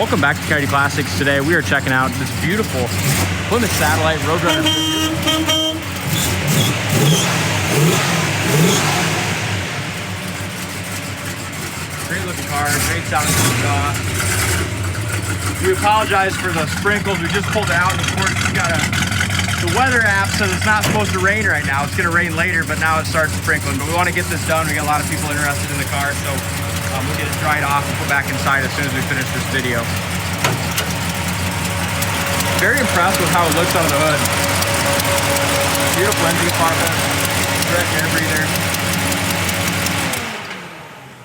Welcome back to Coyote Classics. Today we are checking out this beautiful Plymouth Satellite Roadrunner. Great looking car, great sounding exhaust. We apologize for the sprinkles. We just pulled it out, and of course we got the weather app says it's not supposed to rain right now. It's going to rain later, but now it starts sprinkling. But we want to get this done. We got a lot of people interested in the car, so we'll get it dried off and put back inside as soon as we finish this video. Very impressed with how it looks under the hood. Beautiful engine compartment, direct air breather.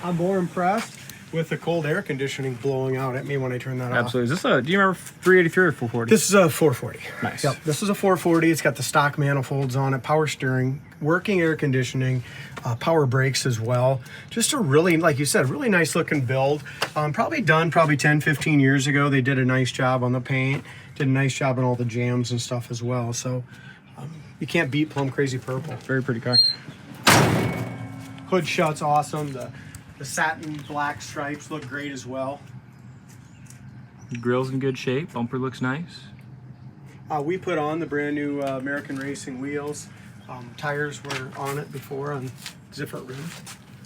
I'm more impressed with the cold air conditioning blowing out at me when I turn that off. Absolutely. Is this do you remember 383 or 440? This is a 440. Nice. Yep, this is a 440. It's got the stock manifolds on it, power steering, working air conditioning, power brakes as well. Just a really, like you said, really nice looking build. Probably done 10, 15 years ago. They did a nice job on the paint, did a nice job on all the jams and stuff as well. So you can't beat Plum Crazy Purple. Very pretty car. Hood shut's awesome. The satin black stripes look great as well. The grill's in good shape. Bumper looks nice. We put on the brand new American Racing wheels. Tires were on it before on different rims.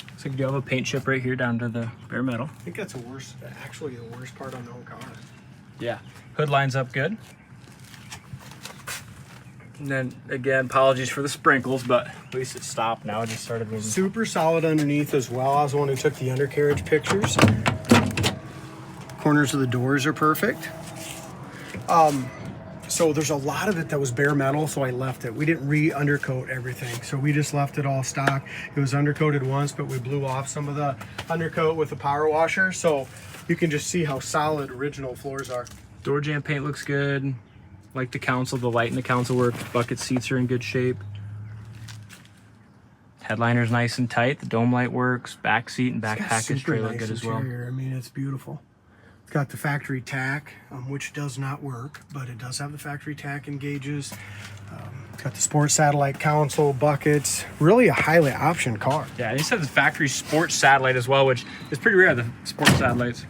Looks like you do have a paint chip right here down to the bare metal. I think that's actually the worst part on the whole car. Yeah. Hood lines up good. And then again, apologies for the sprinkles, but at least it stopped now. It just started moving. Super solid underneath as well. I was the one who took the undercarriage pictures. Corners of the doors are perfect. So there's a lot of it that was bare metal, so I left it. We didn't re-undercoat everything, so we just left it all stock. It was undercoated once, but we blew off some of the undercoat with the power washer, so you can just see how solid original floors are. Door jamb paint looks good. Like the console, the light in the console works. Bucket seats are in good shape. Headliner's nice and tight. The dome light works. Back seat and back package tray look good as well. I mean, it's beautiful. It's got the factory tack, which does not work, but it does have the factory tack and gauges. Got the sports satellite console, buckets. Really a highly optioned car. Yeah, and he said the factory sports satellite as well, which is pretty rare, the sports satellites.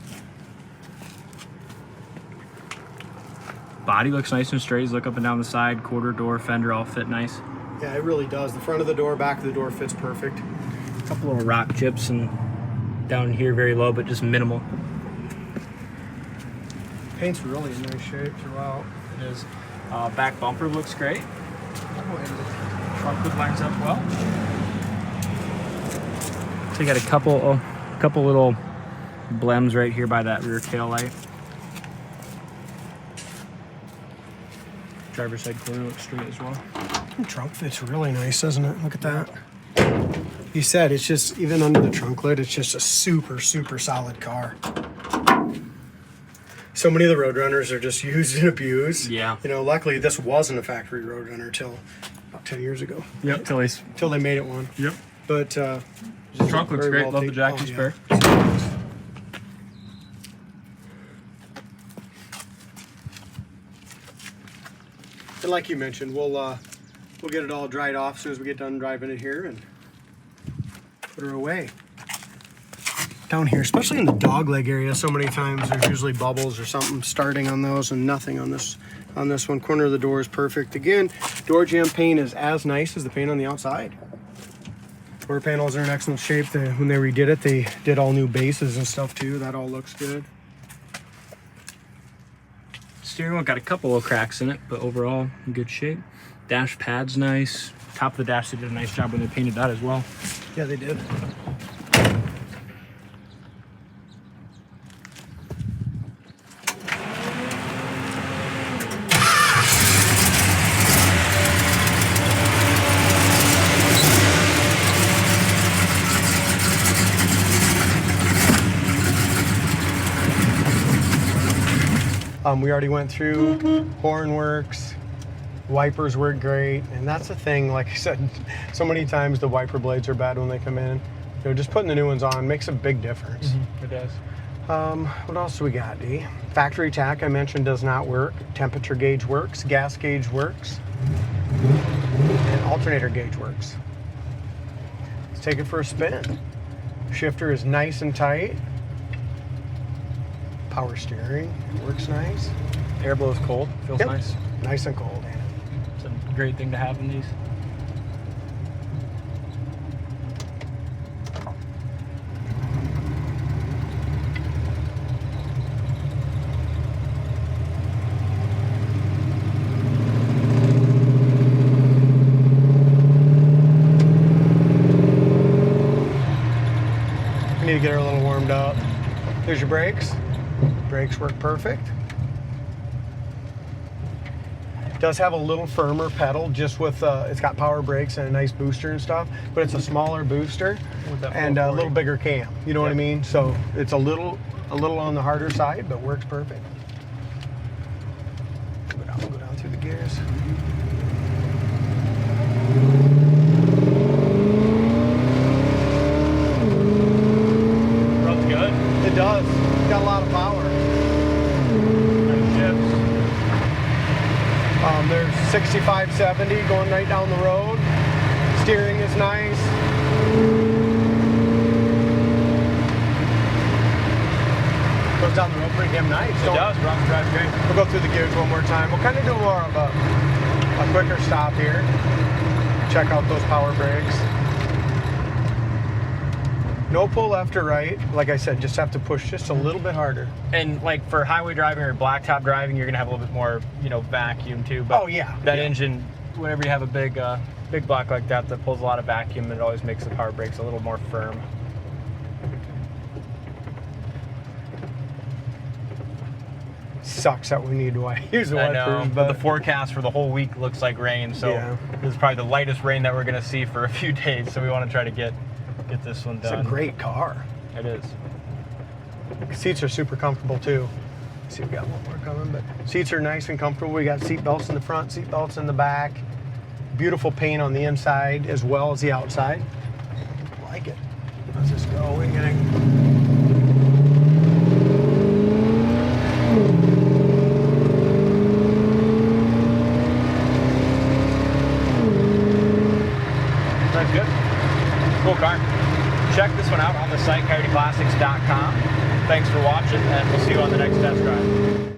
Body looks nice and straight. Look up and down the side, quarter door, fender, all fit nice. Yeah, it really does. The front of the door, back of the door fits perfect. A couple little rock chips and down here very low, but just minimal. Paint's really in nice shape throughout. It is. Back bumper looks great. Trunk hood lines up well. So you got a couple little Emblems right here by that rear tail light. Driver's side corner looks straight as well. The trunk fits really nice, doesn't it? Look at that. You said it's just, even under the trunk lid, it's just a super, super solid car. So many of the Roadrunners are just used and abused. Yeah. You know, luckily this wasn't a factory Roadrunner till about 10 years ago. Yep, till they made it one. Yep. But the trunk looks great. Love the Jackie spare. And like you mentioned, we'll get it all dried off as soon as we get done driving it here and put her away. Down here, especially in the dogleg area, so many times there's usually bubbles or something starting on those and nothing on this one. Corner of the door is perfect. Again, door jamb paint is as nice as the paint on the outside. Door panels are in excellent shape. When they redid it, they did all new bases and stuff too. That all looks good. Steering wheel got a couple of cracks in it, but overall in good shape. Dash pad's nice. Top of the dash, they did a nice job when they painted that as well. Yeah, they did. We already went through, horn works, wipers work great, and that's the thing, like I said, so many times the wiper blades are bad when they come in. You know, just putting the new ones on makes a big difference. It does. What else do we got, D? Factory tack I mentioned does not work. Temperature gauge works, gas gauge works, and alternator gauge works. Let's take it for a spin. Shifter is nice and tight. Power steering, works nice. Air blows cold, feels Yep. nice. Nice and cold. It's a great thing to have in these. We need to get her a little warmed up. There's your brakes. Brakes work perfect. Does have a little firmer pedal, just with it's got power brakes and a nice booster and stuff, but it's a smaller booster and a little bigger cam. You know what I mean? So it's a little on the harder side, but works perfect. Go down through the gears. Runs good. It does. It's got a lot of power. Nice shifts. There's 65, 70 going right down the road. Steering is nice. Goes down the road pretty damn nice. It does. Runs drives great. We'll go through the gears one more time. We'll kind of do more of a quicker stop here. Check out those power brakes. No pull left or right. Like I said, just have to push just a little bit harder. And like for highway driving or blacktop driving, you're gonna have a little bit more, vacuum too. But Oh, yeah. that Yeah. engine, whenever you have a big block like that pulls a lot of vacuum, it always makes the power brakes a little more firm. Sucks that we need to use the I wet know, cruise, but the forecast for the whole week looks like rain, so Yeah. this is probably the lightest rain that we're gonna see for a few days. So we want to try to get this one it's done. a great car. It is. Seats are super comfortable too. Let's see, we got one more coming, but seats are nice and comfortable. We got seat belts in the front, seat belts in the back. Beautiful paint on the inside as well as the outside. Like it. How's this go? We're gonna. That's good. Cool car. Check this one out on the site, coyoteclassics.com. Thanks for watching, and we'll see you on the next test drive.